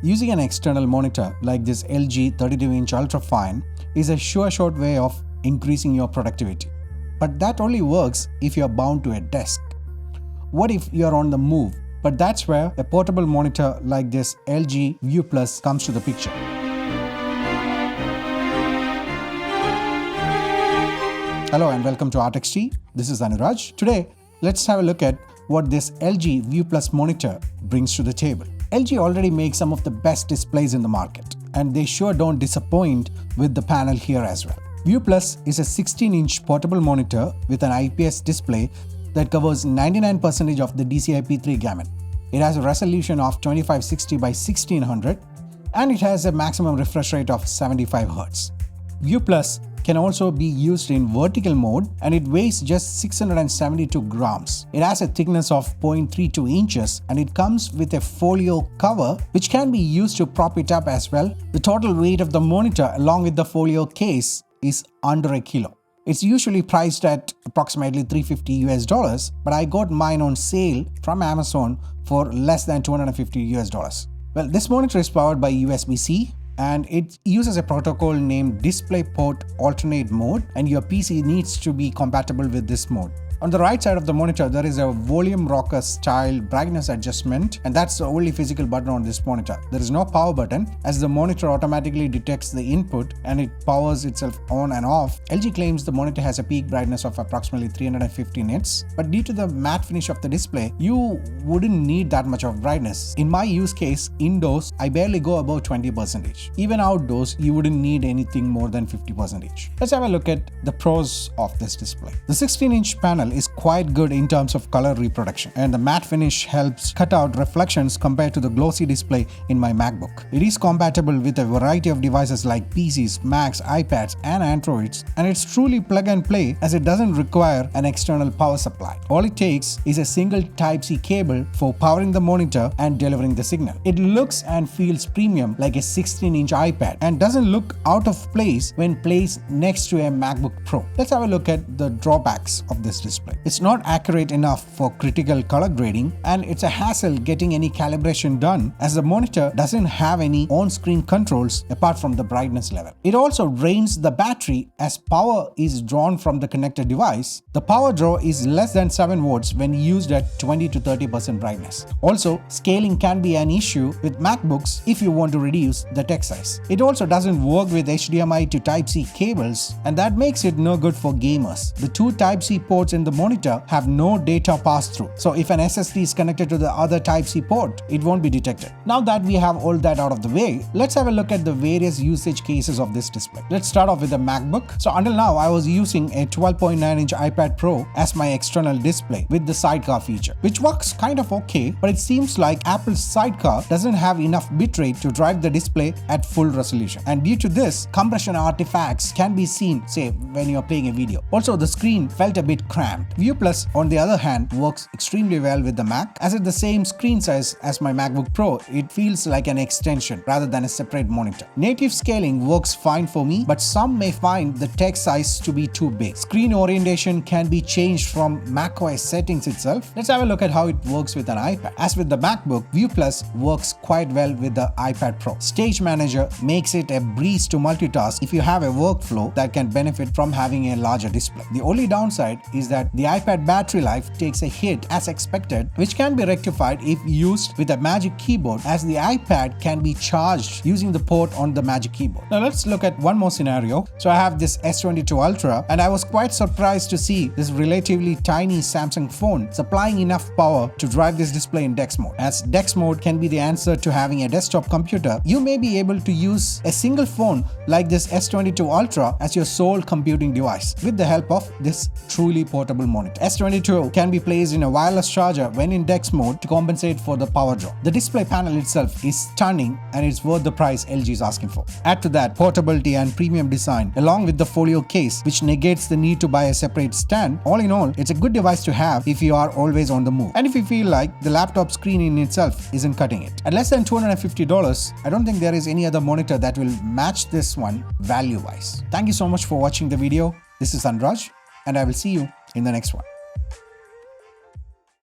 Using an external monitor like this LG 32-inch ultrafine is a short way of increasing your productivity. But that only works if you are bound to a desk. What if you are on the move? But that's where a portable monitor like this LG+view comes to the picture. Hello and welcome to ArtXT. This is Anuraj. Today, let's have a look at what this LG+view monitor brings to the table. LG already makes some of the best displays in the market, and they sure don't disappoint with the panel here as well. View Plus is a 16-inch portable monitor with an IPS display that covers 99% of the DCI-P3 gamut. It has a resolution of 2560 by 1600 and it has a maximum refresh rate of 75 Hz. View Plus can also be used in vertical mode and it weighs just 672 grams. It has a thickness of 0.32 inches and it comes with a folio cover which can be used to prop it up as well. The total weight of the monitor along with the folio case is under a kilo. It's usually priced at approximately $350 but I got mine on sale from Amazon for less than $250. Well, this monitor is powered by USB-C and it uses a protocol named DisplayPort Alternate Mode, and your PC needs to be compatible with this mode. On the right side of the monitor, there is a volume rocker style brightness adjustment, and that's the only physical button on this monitor. There is no power button as the monitor automatically detects the input and it powers itself on and off. LG claims the monitor has a peak brightness of approximately 350 nits, but due to the matte finish of the display, you wouldn't need that much of brightness. In my use case, indoors, I barely go above 20%. Even outdoors, you wouldn't need anything more than 50%. Let's have a look at the pros of this display. The 16-inch panel is quite good in terms of color reproduction, and the matte finish helps cut out reflections compared to the glossy display in my MacBook. It is compatible with a variety of devices like PCs, Macs, iPads and Androids, and it's truly plug and play as it doesn't require an external power supply. All it takes is a single Type-C cable for powering the monitor and delivering the signal. It looks and feels premium like a 16-inch iPad and doesn't look out of place when placed next to a MacBook Pro. Let's have a look at the drawbacks of this display. It's not accurate enough for critical color grading, and it's a hassle getting any calibration done as the monitor doesn't have any on-screen controls apart from the brightness level. It also drains the battery as power is drawn from the connected device. The power draw is less than 7 volts when used at 20 to 30% brightness. Also, scaling can be an issue with MacBooks if you want to reduce the text size. It also doesn't work with HDMI to Type-C cables, and that makes it no good for gamers. The two Type-C ports in the monitor have no data pass-through, so if an SSD is connected to the other Type-C port, it won't be detected. Now that we have all that out of the way, let's have a look at the various usage cases of this display. Let's start off with the MacBook. So until now, I was using a 12.9-inch iPad Pro as my external display with the sidecar feature, which works kind of okay, but it seems like Apple's sidecar doesn't have enough bitrate to drive the display at full resolution, and due to this, compression artifacts can be seen, say, when you're playing a video. Also, the screen felt a bit cramped. View Plus, on the other hand, works extremely well with the Mac. As it's the same screen size as my MacBook Pro, it feels like an extension rather than a separate monitor. Native scaling works fine for me, but some may find the text size to be too big. Screen orientation can be changed from macOS settings itself. Let's have a look at how it works with an iPad. As with the MacBook, View Plus works quite well with the iPad Pro. Stage Manager makes it a breeze to multitask if you have a workflow that can benefit from having a larger display. The only downside is that the iPad battery life takes a hit as expected, which can be rectified if used with a Magic Keyboard, as the iPad can be charged using the port on the Magic Keyboard. Now let's look at one more scenario. So I have this S22 Ultra and I was quite surprised to see this relatively tiny Samsung phone supplying enough power to drive this display in DeX mode. As DeX mode can be the answer to having a desktop computer, you may be able to use a single phone like this S22 Ultra as your sole computing device with the help of this truly portable monitor. S22 can be placed in a wireless charger when in DeX mode to compensate for the power draw. The display panel itself is stunning and it's worth the price LG is asking for. Add to that portability and premium design along with the folio case, which negates the need to buy a separate stand. All in all, it's a good device to have if you are always on the move and if you feel like the laptop screen in itself isn't cutting it. At less than $250, I don't think there is any other monitor that will match this one value-wise. Thank you so much for watching the video. This is Anuraj and I will see you in the next one.